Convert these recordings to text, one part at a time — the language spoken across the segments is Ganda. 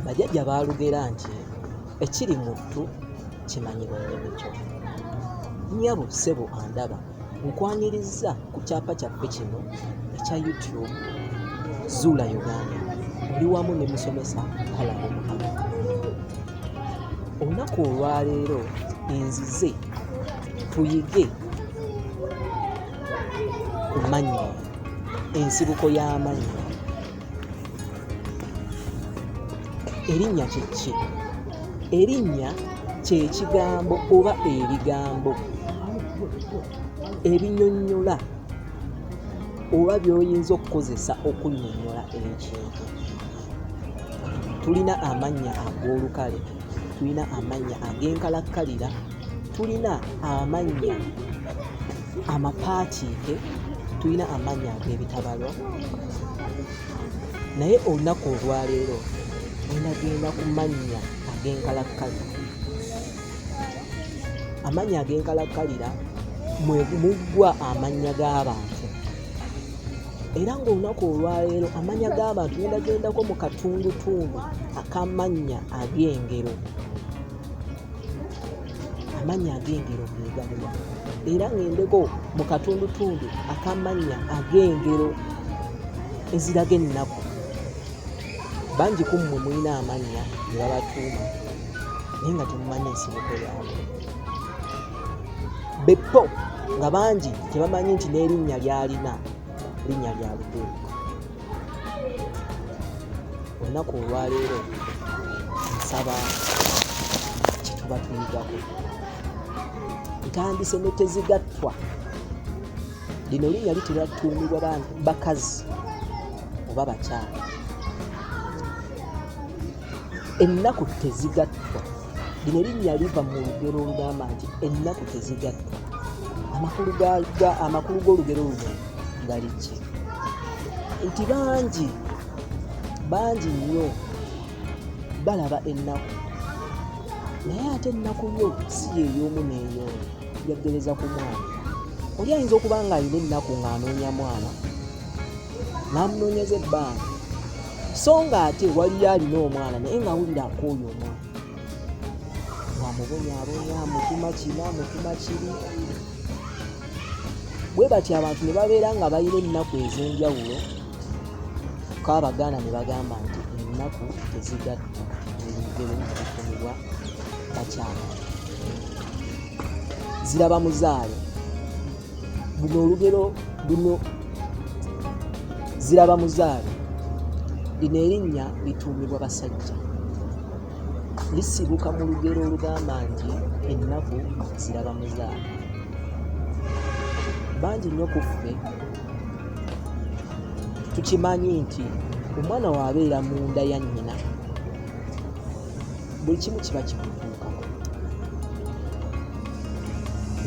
bajjajja baalugera nti ekiri mu ttu kimanyibwa nnyininkyo. Nnyabo ssebo andaba nkwaniriza ku kyapa kyaffe kino ekya YouTube Zuula Uganda, oli wamu ne musomesa Kalabo Muhammad. Olunaku olwaleero enzize tuyige ku mannya, ensibuko y'amannya. Erinnya kye ki? Erinnya kye kigambo oba ebigambo ebinnyonnyola oba by'oyinza okukozesa okunnyonnyola ekintu. Tulina amannya ag'olukale, tulina amannya ag'enkalakkalira, tulina amannya amapaatiike, tulina amannya ag'ebitabalwa. Naye olunaku olwaleero genda ku mannya ag'enkalakkalira. Amannya ag'enkalakkalira mwe muggwa amannya g'abantu, era ng'olunaku olwaleero amannya g'abantu gendako mu katundutundu ak'amannya ag'engero. Amannya ag'engero ge gano, era ng'endeko mu katundutundu ak'amannya ag'engero eziraga ennaku. Bangi ku mmwe mulina amannya ge babatuuma naye nga temumanyi nsibuko yaabwe. Beppo nga bangi tebamanyi nti n'erinnya ly'alina linnya lya luteeka. Olunaku olwaleero nsaba kye tuba tuyigako. Ntandise ne Tezigattwa. Lino linnya litera tuumibwa bakazi oba bakyala. Ennaku tezigattwa. Lino linnya liva mu lugero olugamba nti ennaku tezigattwa. Amakulu g'olugero luno gali ki? Nti bangi nnyo balaba ennaku, naye ate ennaku yo si y'ey'omu n'ey'omu, yaggereza ku mwana. Oli ayinza okuba ng'alina ennaku ng'anoonya mwana n'amunoonyeza ebbanga, so ng'ate waliyo alina omwana naye ng'awulira akooye omwana, bw'amubonyaabonya mutima kiri. Bwe batyo abantu ne babeera nga balina ennaku ez'enjawulo, ko Abaganda ne bagamba nti ennaku tezigattwa, olugero lufunibwa bakyala. Ziraba muzaale. Buno olugero luno ziraba muzaale, lino erinnya lituumibwa basajja. Lisibuka mu lugero olugamba nti ennaku ziraba muzaale. Bangi nnyo ku ffe tukimanyi nti omwana w'abeera mu nda ya nnyina buli kimu kiba kimutuukako.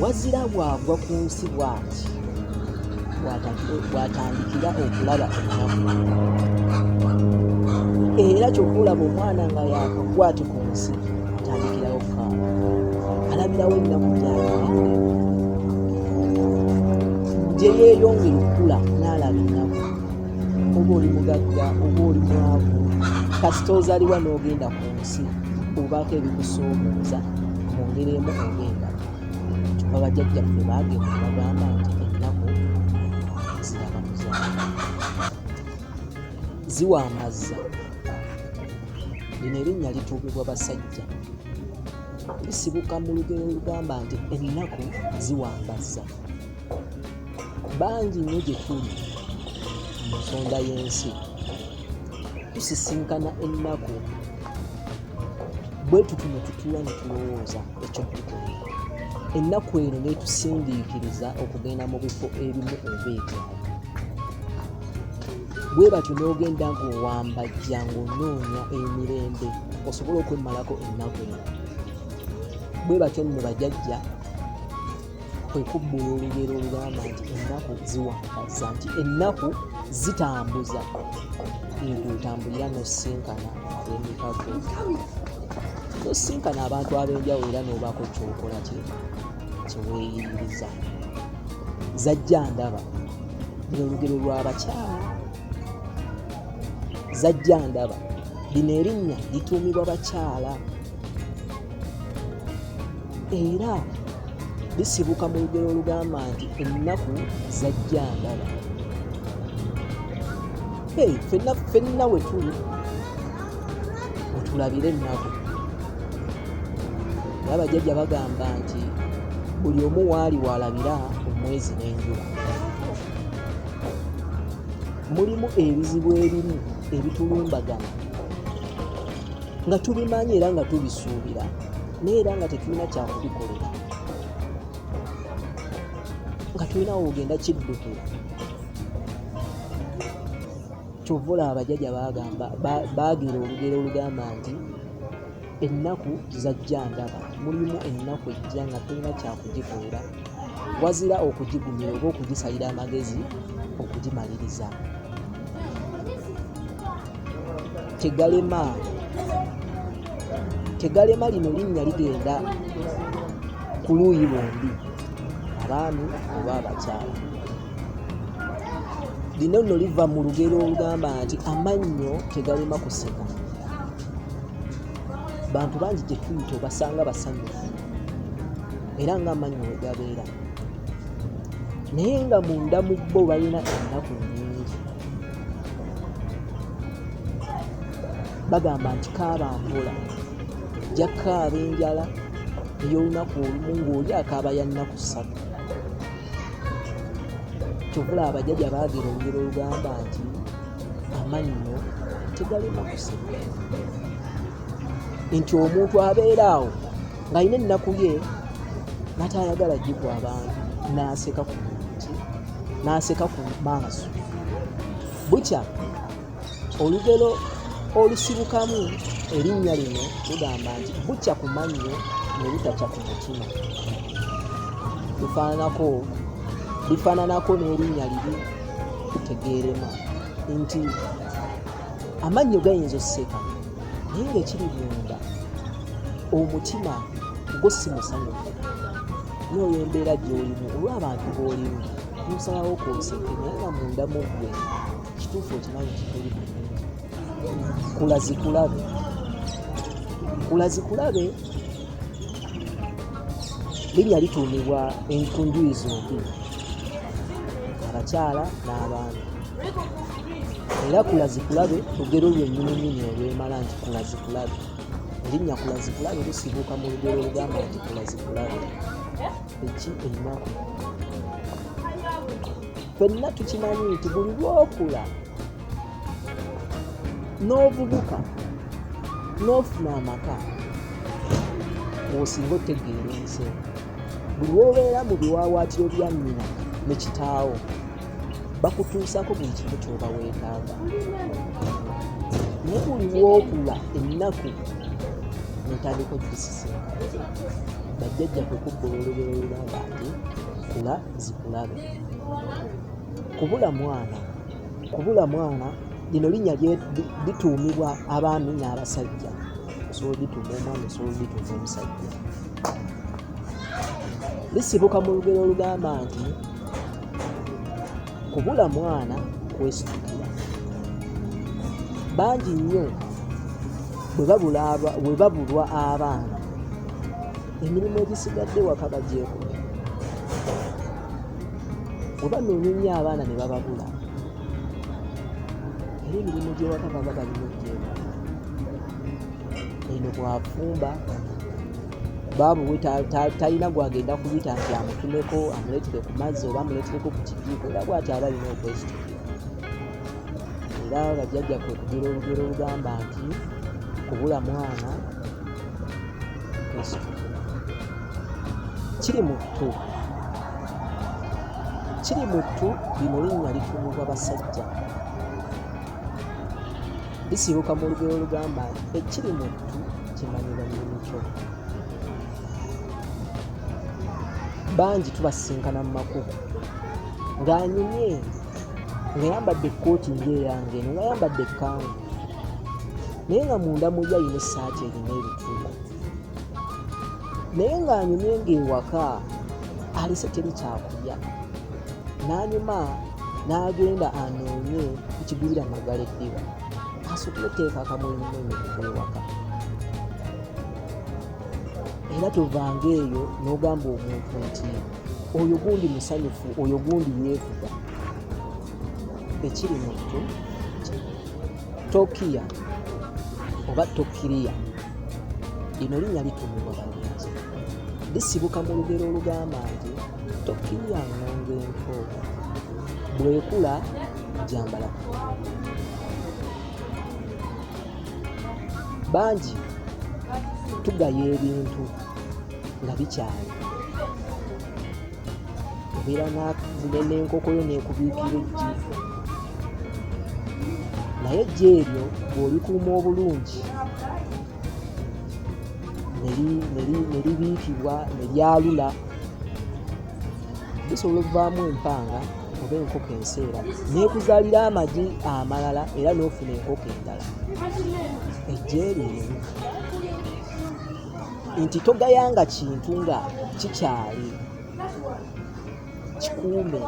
Wazira bw'ava ku nsi bw'ati bw'atandikira okulaba ennaku, era ky'okulaba omwana nga yakakwate ku nsi atandikirawo kaaba, alabirawo ennaku gy'agende. Gye yeeyongera okukula n'alaba ennaku, oba oli mugagga oba oli mwavu, kasita ozaalibwa n'ogenda ku nsi obaako ebikusoomooza mu ngeri emu oba endala. Kyokka bajjajjaffe baagenda ne bagamba nti ennaku ziraba muzaale, ziwambazza. Lino erinnya lituumibwa basajja, lisibuka mu lugero olugamba nti ennaku ziwambazza. Bangi nnyo gye tuli mu nsonda y'ensi tusisinkana ennaku bwe tutu ne tutuula ne tulowooza ekyokukola. Ennaku eno neetusindiikiriza okugenda mu bifo ebimu oba ebirala. Bwe batyo n'ogenda ng'owambajja ng'onoonya emirembe osobola okwemmalako ennaku eno. Bwe batyo nno bajjajja kwe kubbuula olugero olugamba nti ennaku ziwambazza, nti ennaku zitambuza. Otambulira n'osinkana ab'emikago, n'osinkana abantu ab'enjawulo, era n'obaako ky'okola kyeweeyiririza. Zajja ndaba luno olugero lw'abakyala. Zajja ndaba lino erinnya lituumibwa bakyala era lisibuka mu lugero olugamba nti ennaku zajja ndaba. Ffenna we tuli wetulabira ennaku. Naye abajjajja bagamba nti buli omu waali walabira omwezi n'enjuba. Mulimu ebizibu ebimu ebitulumbagana nga tubimanyi era nga tubisuubira naye era nga tetulina kyakubikolera, nga tulina wogenda kiddukira. Kyova olaba abajjajja baagira olugero olugamba nti ennaku zajja ndaba. Mulimu ennaku ejja nga tulina kyakugikolera wazira okugigumira oba okugisalira amagezi okugimaliriza. Tegalema lino linnya ligenda ku luuyi lwombi, abaami oba abakyala. Lino nno liva mu lugero olugamba nti amannyo tegalema kuseka. Bantu bangi gye tuyita obasanga basanyufu era ng'amannyo we gabeera, naye nga munda mu bo balina ennaku nnyingi. Bagamba nti kaaba mpola jja kaaba enjala ey'olunaku olumu ng'oli akaaba ya nnaku 3. Kyovula abajjajja baagira olugero olugamba nti amannyo tegalema kuseka, nti omuntu abeera awo ng'alina ennaku ye natayagala gigwa abantu n'aseka ku muntu, n'aseka ku maaso. Bukya olugero olusibukamu erinnya lino tugamba nti bukya ku mannyo ne butakya ku mutima. Bifaananako n'erinnya liri tegeerema nti amannyo gayinza osseka naye ng'ekiri munda omutima gwo si musanyufu. N'oyo embeera gy'olimu olw'abantu b'olimu nosalawo kwoseke naye nga munda mu ggwe kituufu okimanyi kituli bulungi. Kulazikulabe linnya lituumibwa ku njuyi zombi, abakyala n'abaami. Era kulazikulabe lugero lwennyininyini olwemala nti kulazikulabe. Erinnya kulazikulabe lisibuka mu lugero olugamba nti kulazikulabe eki ennaku. Ffenna tukimanyi nti buli lw'okula n'ovubuka n'ofuna amaka osinga otegeera ensi. Buli lw'obeera mu biwaawaatiro bya nnyina ne kitaawo bakutuusako buli kimu ky'oba weetaaga. Naye buli lw'okula ennaku n'otandika ogisisinkana. Bajjajja kwe kubbola olugero olugamba nti kula zikulabe. Kubula mwana lino linnya lituumibwa abaami n'abasajja. Osobola lituuma omwana, osobola lituuma omusajja. Lisibuka mu lugero olugamba nti kubula mwana kwesitukira. Bangi nnyo bwe babulwa abaana emirimu egisigadde waka bagyekume. Bwe banoonya nnyo abaana ne bababula era emirimu gy'ewaka baba balina ogyekume. Eno bw'afumba baabuwe talina gwagenda kuyita nti amutumeko amuleetere ku mazzi oba amuleetereko ku kijiiko, era bw'ati aba alina okwesitukira. Era bajjajja kwe kugira olugero olugamba nti kubula mwana kwesitukira. Kiri mu ttu lino linnya lituumibwa basajja. Lisibuka mu lugero olugamba nti ekiri mu ttu kimanyibwa nnyininkyo. Bangi tubasisinkana mu makubo ng'anyumye ng'ayambadde ekkooti ng'eyange eno ng'ayambadde ekkanzu naye nga munda muli alina essaati erina ebituba, naye ng'anyumye ng'ewaka alese teri kyakulya n'anyuma n'agenda anoonye ku kigulira Magala eddiba kasobole teeka akamwenyumwenyu kukwewaka era tovanga eyo n'ogamba omuntu nti oyo gundi musanyufu oyo gundi yeefuga. Ekiri mutto tokiya oba tokkiriya, lino linnya lituumibwa balungi, lisibuka mu lugero olugamba nti tokkiriya ngonge nto, bwekula jambala. Bangi tugaya ebintu nga bikyali, obeera n'enkokoyo n'ekubiikira eggi, naye eggi eryo bw'olikuuma obulungi ne libiikibwa ne lyalula, lisobola okuvaamu empanga oba enkoko enseera n'ekuzaalira amagi amalala era n'ofuna enkoko endala. Eggi eryo erimu nti togayanga kintu nga kikyali, kikuume.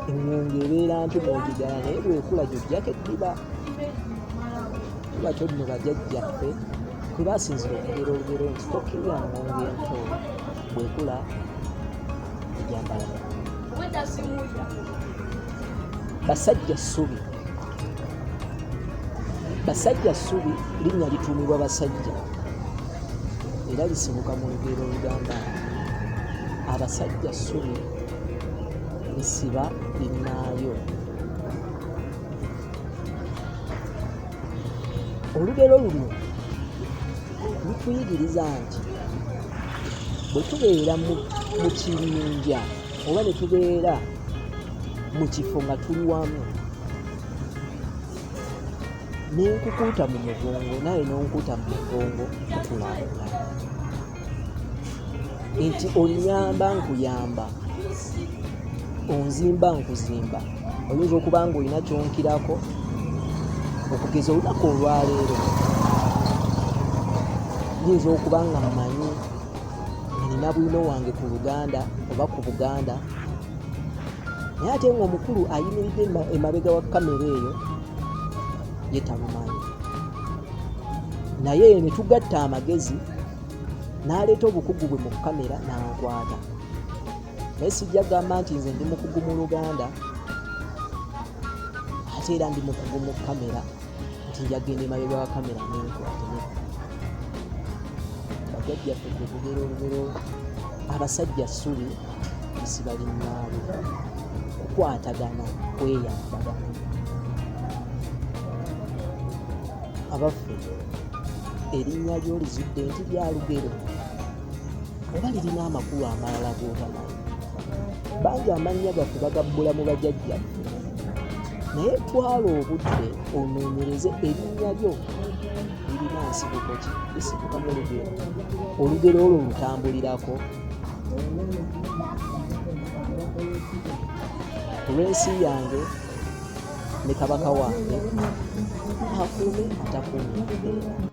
Engonge ebeera nti bw'ogigala naye bwekula gy'oggyako eddiba. Batyo nno bajjajjaffe kwe baasinzira okugera olugero nti tokkirya ngonge ento, bwekula ejambala. Basajja ssubi. Basajja ssubi linnya lituumibwa basajja era lisibuka mu lugero olugamba abasajja ssubi lisiba linnaayo. Olugero luno lutuyigiriza nti bwe tubeera mu kibinja oba ne tubeera mu kifo nga tuli wamu, n'enkukuuta mu mugongo naye n'onkuuta mu mugongo, tukulaakulana. Nti onnyamba nkuyamba, onzimba nkuzimba. Oyinza okuba nga olina kyonkirako, okugeza olunaku olwaleero nyinza okuba nga mmanyi nina bwino wange ku Luganda oba ku Buganda, naye ate ng'omukulu ayimiridde emabega wa kamera eyo ye tamumanyi, naye ne tugatta amagezi n'aleeta obukugu bwe mu kamera n'ankwata. Naye sijja kugamba nti nze ndi mukugu mu Luganda ate era ndi mukugu mu kamera nti njagenda emabega wa kamera n'enkwate. Bajjajjaffe gwe tugera olugero abasajja ssubi lisiba linnaabe, kukwatagana, kweyambagana. Abaffe erinnya ly'olizudde nti lya lugero oba lirina amakulu amalala g'otamanyi. Bangi amannya gaffe bagabbula mu bajjajjaffe, naye twala obudde onoonyereze erinnya lyo lirina nsibuko ki, lisibuka mu lugero. Olugero olwo lutambulirako. Olw'ensi yange ne kabaka wange akuume atakuumye mbeera.